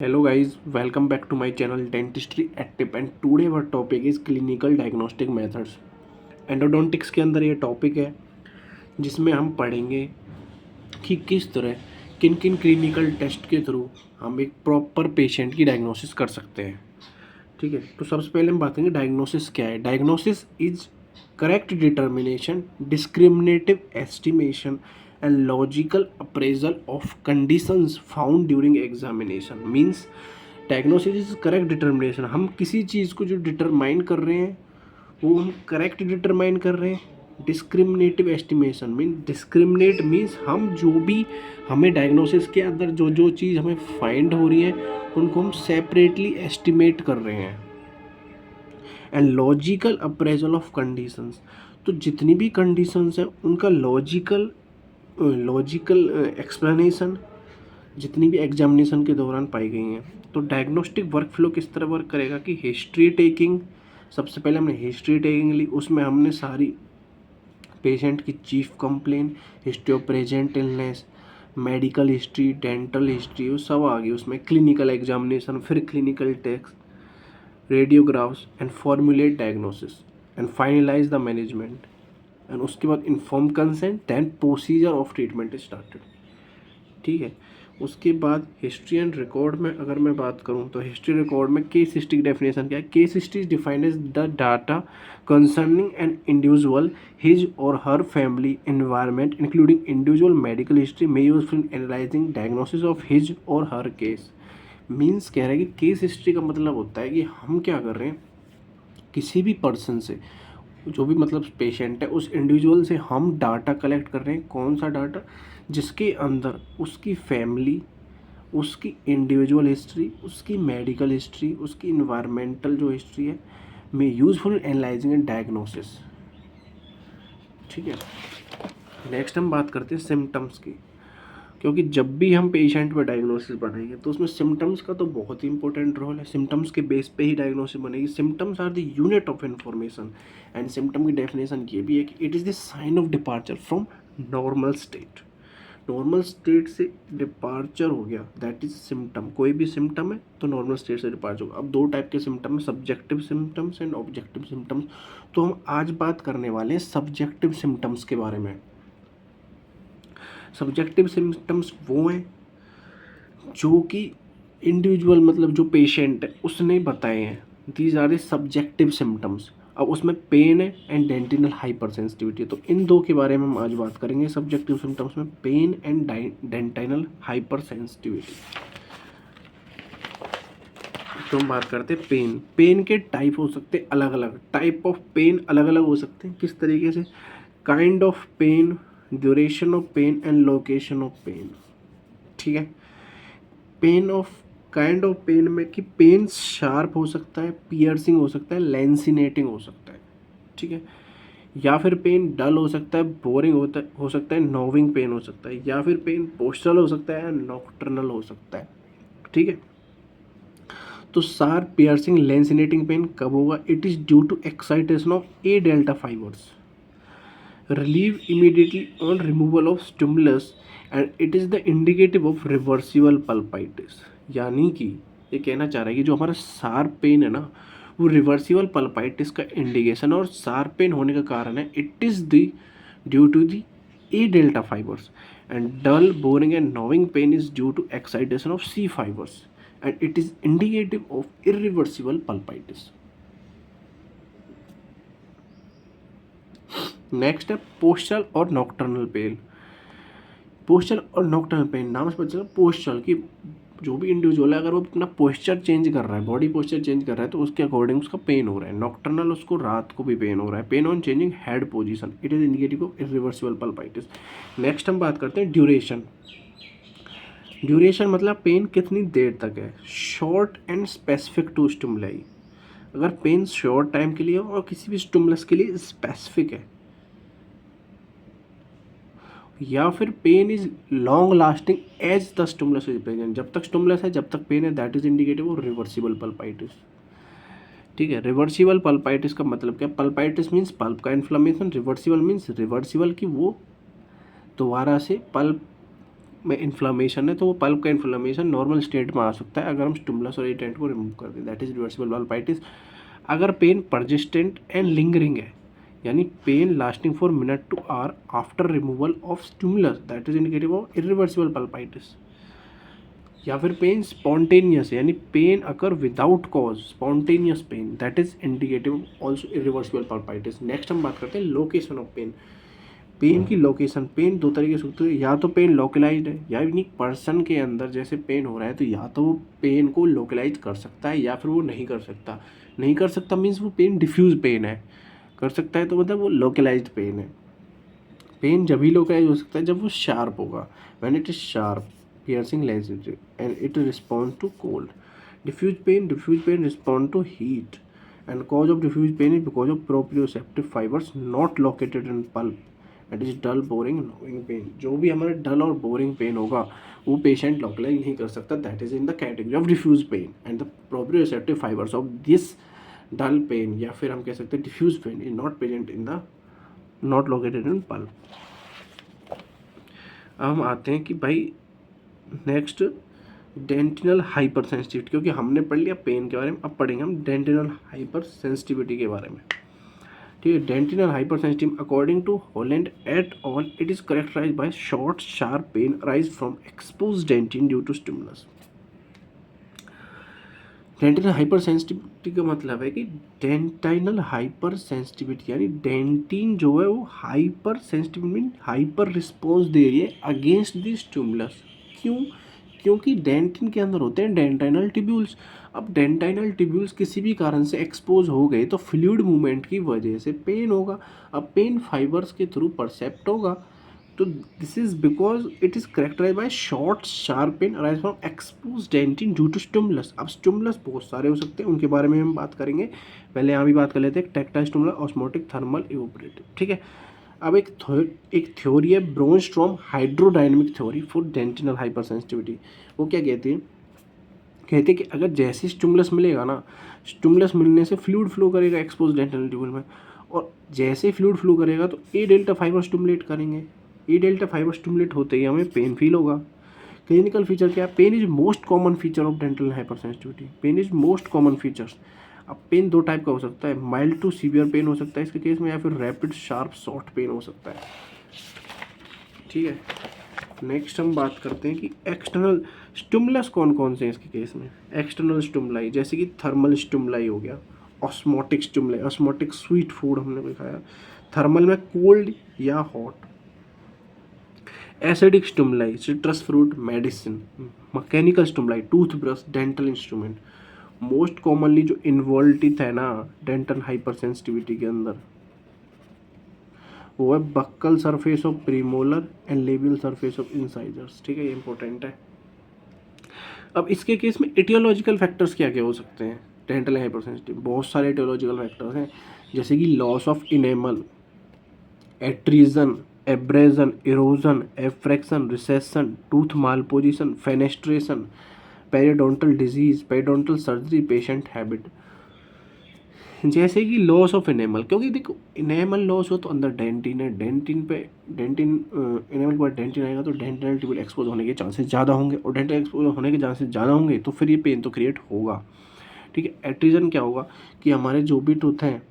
Hello guys, welcome back to my channel Dentistry at Tip and today our topic is clinical diagnostic methods. Endodontics के अंदर ये topic है जिसमें हम पढ़ेंगे कि किस तरह किन किन क्लिनिकल टेस्ट के थ्रू हम एक प्रॉपर पेशेंट की डायग्नोसिस कर सकते हैं। ठीक है, तो सबसे पहले हम बात करेंगे डायग्नोसिस क्या है। Diagnosis is correct determination, discriminative estimation and logical appraisal of conditions found during examination means diagnosis is correct determination। हम किसी चीज़ को जो डिटरमाइन कर रहे हैं वो हम करेक्ट डिटरमाइन कर रहे हैं। Discriminative estimation mean discriminate means हम जो भी हमें डायग्नोसिस के अंदर जो जो चीज़ हमें फाइंड हो रही है उनको हम सेपरेटली एस्टिमेट कर रहे हैं। And logical appraisal of conditions, तो जितनी भी कंडीशंस हैं उनका लॉजिकल एक्सप्लेनेशन जितनी भी एग्जामिनेशन के दौरान पाई गई हैं। तो डायग्नोस्टिक वर्क फ्लो किस तरह वर्क करेगा कि हिस्ट्री टेकिंग, सबसे पहले हमने हिस्ट्री टेकिंग ली, उसमें हमने सारी पेशेंट की chief complaint, history of present illness, medical history, dental history, वो सब आ गई उसमें। क्लिनिकल एग्जामिनेशन, फिर clinical test, radiographs and formulate diagnosis and finalise the management and उसके बाद inform consent, then procedure of treatment started. ठीक है, उसके बाद हिस्ट्री एंड रिकॉर्ड में अगर मैं बात करूं तो हिस्ट्री रिकॉर्ड में केस हिस्ट्री की डेफिनेशन क्या है। Case history is defined as the data concerning an individual, his or her family environment including individual medical history may useful in analysing diagnosis of his or her case. Means कह रहा है कि case history का मतलब होता है कि हम क्या कर रहे हैं, किसी भी पर्सन से, जो भी मतलब पेशेंट है उस इंडिविजुअल से हम डाटा कलेक्ट कर रहे हैं। कौन सा डाटा, जिसके अंदर उसकी फैमिली, उसकी इंडिविजुअल हिस्ट्री, उसकी मेडिकल हिस्ट्री, उसकी इन्वायरमेंटल जो हिस्ट्री है में यूजफुल एनालाइजिंग एंड डायग्नोसिस। ठीक है, नेक्स्ट हम बात करते हैं सिम्टम्स की, क्योंकि जब भी हम पेशेंट पर डायग्नोसिस बनाएंगे तो उसमें सिम्टम्स का तो बहुत ही इंपॉर्टेंट रोल है। सिम्टम्स के बेस पे ही डायग्नोसिस बनेगी। Symptoms are the unit of information and symptom की डेफिनेशन ये भी है कि it is the sign of departure from normal state. Normal state से डिपार्चर हो गया, दैट इज सिम्टम। कोई भी सिम्टम है तो नॉर्मल स्टेट से डिपार्चर होगा। अब दो टाइप के सिम्टम है, subjective symptoms and objective symptoms. तो हम आज बात करने वाले हैं सब्जेक्टिव सिम्टम्स के बारे में। सब्जेक्टिव सिम्टम्स वो हैं जो कि इंडिविजुअल मतलब जो पेशेंट है उसने बताए हैं। These are the subjective symptoms. अब उसमें पेन है एंड डेंटिनल हाइपर सेंसिटिविटी, तो इन दो के बारे में हम आज बात करेंगे। सब्जेक्टिव सिम्टम्स में पेन एंड डेंटिनल हाइपर सेंसिटिविटी। तो हम बात करते हैं पेन। पेन के टाइप हो सकते हैं अलग अलग, टाइप ऑफ पेन अलग अलग हो सकते हैं। किस तरीके से, kind of pain, duration of pain and location of pain. ठीक है, pain of kind of pain में कि पेन शार्प हो सकता है, पियर्सिंग हो सकता है, लेंसिनेटिंग हो सकता है। ठीक है, या फिर पेन डल हो सकता है, बोरिंग हो सकता है, नोविंग पेन हो सकता है, या फिर पेन पोस्टल हो सकता है, नॉक्टर्नल हो सकता है। ठीक है, तो शार्प, पियर्सिंग, लेंसिनेटिंग पेन कब होगा? It is due to excitation of A delta fibres, relieve immediately on removal of stimulus and it is the indicative of reversible pulpitis। यानी कि ये कहना चाह रहा है कि जो हमारा शार्प पेन है ना वो रिवर्सिबल पल्पाइटिस का इंडिकेशन, और शार्प पेन होने का कारण है it is the due to the A delta fibres and dull, boring and gnawing pain is due to excitation of C fibres and it is indicative of irreversible pulpitis. Next है postural और nocturnal pain. Postural और nocturnal pain, नाम से पता चला postural कि जो भी इंडिविजुअल है अगर वो अपना पोस्चर चेंज कर रहा है, बॉडी पोस्चर चेंज कर रहा है तो उसके अकॉर्डिंग उसका पेन हो रहा है। नॉक्टर्नल उसको रात को भी पेन हो रहा है, pain on changing head position, it is indicative of irreversible pulpitis. Next हम बात करते हैं ड्यूरेशन। ड्यूरेशन मतलब पेन कितनी देर तक है, short and specific to stimuli. अगर पेन शॉर्ट टाइम के लिए हो और किसी भी स्टिमुलस के लिए स्पेसिफिक है, या फिर pain is long lasting as the stimulus is present. जब तक स्टिमुलस है जब तक पेन है, that is indicative of reversible pulpitis. ठीक है, रिवर्सिबल पल्पाइटिस का मतलब क्या? पल्पाइटिस मीन्स पल्प का इन्फ्लेमेशन, रिवर्सिबल मीन्स रिवर्सिबल की वो दोबारा से पल्प में इन्फ्लामेशन है तो वो पल्प का इन्फ्लामेशन नॉर्मल स्टेट में आ सकता है अगर हम स्टिमुलस और इरिटेंट को रिमूव कर दें, दैट इज रिवर्सिबल पल्पाइटिस। अगर पेन परसिस्टेंट एंड लिंगरिंग है, यानी pain lasting for minute to hour after removal of stimulus, that is indicative of irreversible pulpitis. या फिर पेन स्पॉन्टेनियस, यानी pain occur without cause, spontaneous pain, that is indicative also irreversible pulpitis. Next हम बात करते हैं location of pain. Pain की location, pain दो तरीके से होती है, या तो पेन लोकलाइज्ड है, यानी पर्सन के अंदर जैसे पेन हो रहा है तो या तो वो पेन को लोकलाइज कर सकता है या फिर वो नहीं कर सकता। नहीं कर सकता मीन्स वो पेन डिफ्यूज पेन है, कर सकता है तो मतलब वो लोकलाइज्ड पेन है। पेन जब भी लोकलाइज हो सकता है जब वो शार्प होगा, when it is sharp, piercing lens and it responds to cold. Diffuse pain respond to heat, and cause of diffuse pain is because of proprioceptive fibers not located in pulp. That is dull, boring, gnawing pain. जो भी हमारे dull और boring pain होगा वो patient localise नहीं कर सकता, that is in the category of diffuse pain. And the proprioceptive fibers of this dull pain या फिर हम कह सकते हैं diffuse pain is not present in the, not located in pulp. अब हम आते हैं कि भाई नेक्स्ट डेंटिनल हाइपर सेंसिटिविटी, क्योंकि हमने पढ़ लिया पेन के बारे में, अब पढ़ेंगे हम डेंटिनल हाइपर सेंसिटिविटी के बारे में। ठीक है, dentinal hypersensitive according to Holland et al it is characterized by short sharp pain arise from exposed dentine due to stimulus. Dentinal hypersensitivity का मतलब है कि डेंटाइनल हाइपर सेंसिटिविटी, यानी डेंटिन जो है वो hypersensitive mean hyper response दे रही है अगेंस्ट द स्टिमुलस। क्यों? क्योंकि डेंटिन के अंदर होते हैं डेंटाइनल टिब्यूल्स। अब डेंटाइनल टिब्यूल्स किसी भी कारण से एक्सपोज हो गए तो फ्लूइड मूवमेंट की वजह से पेन होगा। अब पेन फाइबर्स के थ्रू परसेप्ट होगा, तो this is because it is characterise by short sharp pain arise from expose dentine due to stimulus. अब स्टिमुलस बहुत सारे हो सकते हैं, उनके बारे में हम बात करेंगे। पहले यहाँ भी बात कर लेते हैं, tactile stimulus, osmotic, thermal, evaporative. ठीक है, अब एक थ्योरी है Brannstrom hydrodynamic theory for dentinal hypersensitivity. वो क्या कहती है? कहते हैं कि अगर जैसे स्टिमुलस मिलेगा ना, स्टिमुलस मिलने से फ्लूइड फ्लो करेगा एक्सपोज डेंटिनल ट्यूबल में, और जैसे फ्लूइड फ्लो करेगा तो ए डेल्टा फाइबर स्टिमुलेट करेंगे। ए डेल्टा फाइबर स्टिमुलेट होते ही हमें पेन फील होगा। क्लिनिकल फीचर क्या है? Pain is most common feature of dental hypersensitivity. Pain is most common features. अब पेन दो टाइप का हो सकता है, माइल्ड टू सीवियर पेन हो सकता है इसके केस में, या फिर रैपिड शार्प शॉर्ट पेन हो सकता है। ठीक है, नेक्स्ट हम बात करते हैं कि एक्सटर्नल स्टिमुलस कौन कौन से हैं इसके केस में। एक्सटर्नल स्टिमुलाई जैसे कि थर्मल स्टिमुलाई हो गया, osmotic stimuli, osmotic sweet food हमने दिखाया, थर्मल में कोल्ड या hot. Acidic stimuli, citrus fruit, medicine. Mechanical stimuli, toothbrush, dental instrument. Most commonly जो इन्वॉल्व टीथ है ना डेंटल हाइपर सेंसिटिविटी के अंदर, वो है buccal surface of premolar and labial surface of incisors. ठीक है, ये इंपॉर्टेंट है। अब इसके केस में एटियोलॉजिकल फैक्टर्स क्या क्या हो सकते हैं डेंटल हाइपर सेंसिटिव? बहुत सारे एटियोलॉजिकल फैक्टर्स हैं, जैसे कि loss of enamel, attrition, abrasion, erosion, abfraction, recession, tooth malposition, fenestration, periodontal disease, periodontal surgery, patient habit. जैसे कि लॉस ऑफ इनेमल, क्योंकि देखो इनेमल लॉस हो तो अंदर डेंटिन है, डेंटिन पे डेंटिन इनेमल के बाद डेंटिन आएगा तो डेंटिनल ट्यूबल एक्सपोज होने के चांसेस ज़्यादा होंगे, और डेंटिन एक्सपोज होने के चांसेस ज़्यादा होंगे तो फिर ये पेन तो क्रिएट होगा। ठीक है, एट्रीजन क्या होगा कि हमारे जो भी टूथ हैं,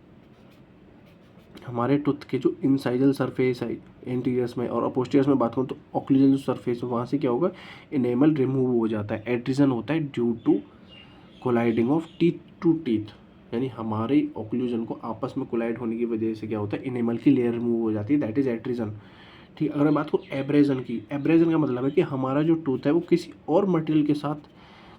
हमारे टूथ के जो इंसाइजल सरफेस है एंटीरियर्स में और अपोस्टीरियर्स में बात करूँ तो ऑक्लूजल जो सरफेस है वहाँ से क्या होगा, इनेमल रिमूव हो जाता है। एट्रीजन होता है due to colliding of teeth to teeth, यानी हमारे ऑक्लूजन को आपस में कोलाइड होने की वजह से क्या होता है, इनेमल की लेयर रिमूव हो जाती है, दैट इज एट्रीजन। ठीक है, अगर मैं बात करूँ एब्रेजन की, एब्रेजन का मतलब है कि हमारा जो टूथ है वो किसी और मटेरियल के साथ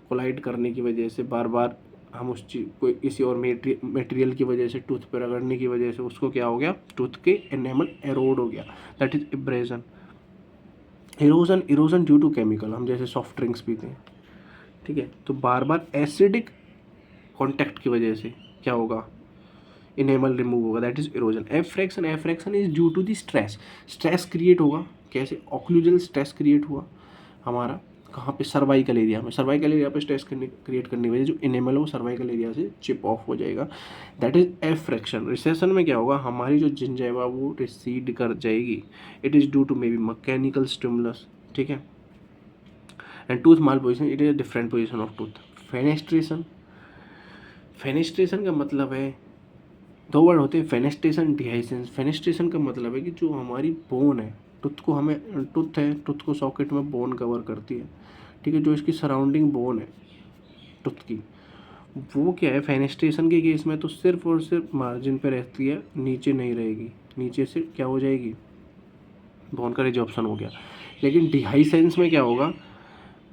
कोलाइड करने की वजह से बार बार हम उस चीज कोई किसी और मटेरियल की वजह से टूथ पर रगड़ने की वजह से उसको क्या हो गया, टूथ के एनेमल एरोड हो गया, that is abrasion. Erosion, erosion due to chemical, हम जैसे सॉफ्ट ड्रिंक्स पीते हैं, ठीक है, तो बार बार एसिडिक कॉन्टैक्ट की वजह से क्या होगा, इनेमल रिमूव होगा, that is erosion. Abfraction, abfraction is due to the stress, stress create होगा, कैसे, ऑक्लूजल स्ट्रेस क्रिएट हुआ हमारा कहाँ पे, सर्वाइकल एरिया में, सर्वाइकल एरिया पे स्ट्रेस क्रिएट करने की वजह से जो इनेमल है वो सर्वाइकल एरिया से चिप ऑफ हो जाएगा, दैट इज एफ्रेक्शन। रिसेशन में क्या होगा, हमारी जो जिंजाइवा वो रिसीड कर जाएगी, it is due to may be mechanical stimulus. ठीक है, and tooth malposition, it is a different position of tooth. Fenestration, fenestration का मतलब है, दो वर्ड होते हैं, फेनेस्ट्रेशन, डिहाइसेंस। फेनेस्ट्रेशन का मतलब है कि जो हमारी बोन है, टूथ को हमें, टूथ है, टूथ को सॉकेट में बोन कवर करती है, ठीक है, जो इसकी सराउंडिंग बोन है टूथ की, वो क्या है फेनेस्ट्रेशन के केस में तो सिर्फ और सिर्फ मार्जिन पे रहती है, नीचे नहीं रहेगी, नीचे से क्या हो जाएगी, बोन का रिजॉर्प्शन हो गया। लेकिन डिहाइसेंस में क्या होगा,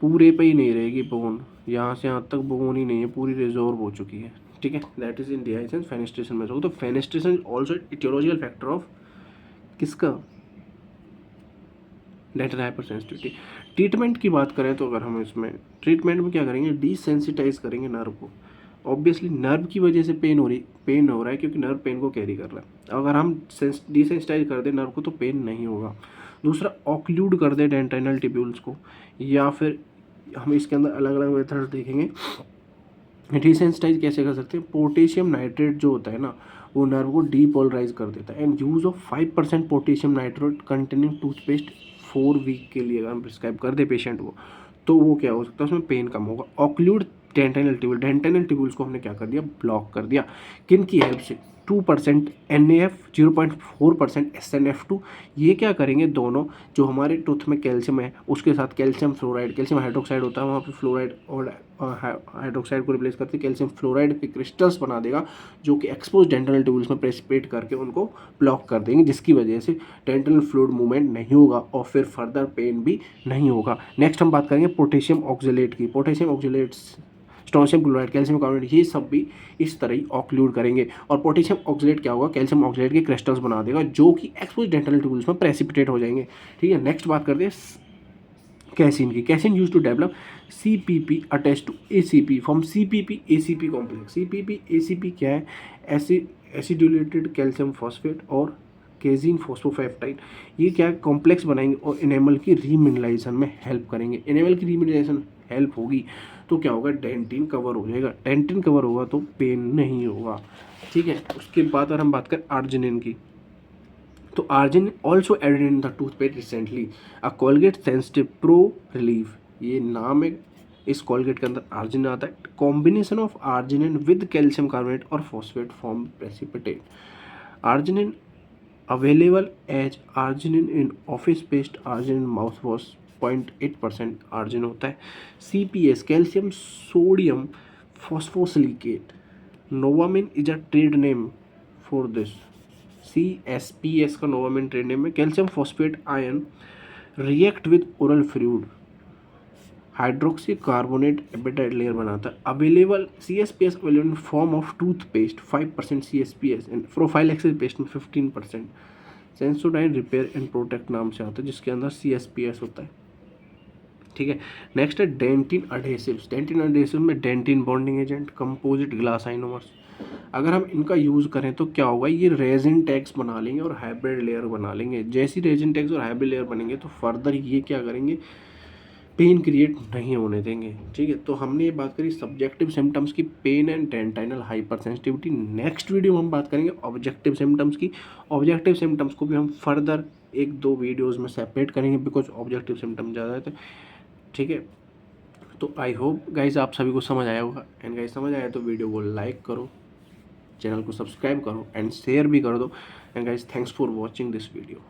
पूरे पे ही नहीं रहेगी बोन, यहाँ से यहाँ तक बोन ही नहीं है, पूरी रिजॉर्व हो चुकी है, ठीक है, दैट इज इन डिहाइसेंस। फेनेस्ट्रेशन में तो fenestration also aetiological factor of किसका, डेंटल हाइपर सेंसिटिविटी। ट्रीटमेंट की बात करें तो अगर हम इसमें ट्रीटमेंट में क्या करेंगे, डिसेंसिटाइज करेंगे नर्व को। ऑब्वियसली नर्व की वजह से पेन हो रहा है क्योंकि नर्व पेन को कैरी कर रहा है। अगर हम डिसेंसिटाइज कर दें नर्व को तो पेन नहीं होगा। दूसरा, ऑक्लूड कर दे डेंटाइनल टिब्यूल्स को, या फिर हम इसके अंदर अलग अलग मेथड्स देखेंगे। डिसेंसिटाइज कैसे कर सकते हैं, पोटेशियम नाइट्रेट जो होता है ना, वो नर्व को डीपोलराइज कर देता है। And use of 5% potassium nitrate containing toothpaste 4 week के लिए अगर हम प्रिस्क्राइब कर दे पेशेंट को, तो वो क्या हो सकता है, उसमें पेन कम होगा। ऑक्लूड डेंटाइनल टिब्यूल, डेंटाइनल टिब्यूल्स को हमने क्या कर दिया, ब्लॉक कर दिया। किन की हेल्प से, 2% NaF, 0.4% SnF2। ये क्या करेंगे, दोनों जो हमारे टूथ में कैल्शियम है उसके साथ कैल्शियम फ्लोराइड, कैल्शियम हाइड्रोक्साइड होता है, वहाँ पे फ्लोराइड और हाइड्रोक्साइड को रिप्लेस करके कैल्शियम फ्लोराइड के क्रिस्टल्स बना देगा, जो कि एक्सपोज डेंटल ट्यूब्स में प्रेसिपिटेट करके उनको ब्लॉक कर देंगे, जिसकी वजह से डेंटल फ्लूइड मूवमेंट नहीं होगा और फिर फर्दर पेन भी नहीं होगा। नेक्स्ट हम बात करेंगे पोटेशियम ऑक्जेलेट की। पोटेशियम ऑक्जेलेट्स, स्टोनियम क्लोराइड, कैल्शियम कार्बोनेट, ये सब भी इस तरह ही ऑक्लूड करेंगे। और पोटेशियम ऑक्जेलेट क्या होगा, कैल्शियम ऑक्जेलेट के क्रिस्टल्स बना देगा, जो कि एक्सपोज डेंटल ट्यूब्स में प्रेसिपिटेट हो जाएंगे, ठीक है। नेक्स्ट बात करते हैं कैसिन की। Casein use to develop CPP attach to ACP from CPP ACP complex. CPP ACP क्या है, एसिडुलेटेड कैल्शियम फॉस्फेट और केजिन फॉस्फोपेप्टाइड, ये क्या कॉम्प्लेक्स बनाएंगे और एनेमल की रीमिनलाइजेशन में हेल्प करेंगे। एनेमल की रीमिनलाइजेशन हेल्प होगी तो क्या होगा, डेंटिन कवर हो जाएगा, डेंटिन कवर होगा तो पेन नहीं होगा, ठीक है। उसके बाद अगर हम बात करें आर्जिनिन की, तो arginine also added in the toothpaste recently a Colgate sensitive pro relief, ये नाम है, इस कोलगेट के अंदर आर्जिनिन आता है। Combination of arginine with calcium carbonate और phosphate form precipitate. Arginine available as arginine in office paste, arginine mouthwash 0.8% arginine होता है। CPS calcium sodium phosphosilicate, NovaMin is a trade name for this. CSPS का NovaMin trade name है। Calcium phosphate ion react with oral fluid, hydroxy carbonate apatite layer बनाता है। Available CSPS available in form of toothpaste 5% CSPS and prophylaxis paste में 15%। Sensodyne repair and protect नाम से आता है, जिसके अंदर CSPS होता है, ठीक है। नेक्स्ट है डेंटिन अडेसिव्स। डेंटिन अडेसिव में dentine bonding agent, composite glass ionomers. अगर हम इनका यूज़ करें तो क्या होगा, ये रेजिन टैग्स बना लेंगे और हाइब्रिड लेयर बना लेंगे। जैसी रेजिन टैग्स और हाइब्रिड लेयर बनेंगे तो फर्दर ये क्या करेंगे, पेन क्रिएट नहीं होने देंगे, ठीक है। तो हमने ये बात करी सब्जेक्टिव सिम्टम्स की, pain and dentinal hypersensitivity. Next video में हम बात करेंगे ऑब्जेक्टिव सिम्टम्स की। ऑब्जेक्टिव सिम्टम्स को भी हम फर्दर 1-2 वीडियोस में सेपरेट करेंगे, बिकॉज ऑब्जेक्टिव सिम्टम ज़्यादा है, ठीक है। तो आई होप गाइज आप सभी को समझ आया होगा। एंड गाइज समझ आया तो वीडियो को लाइक करो, चैनल को सब्सक्राइब करो एंड शेयर भी कर दो। And guys thanks for watching this video.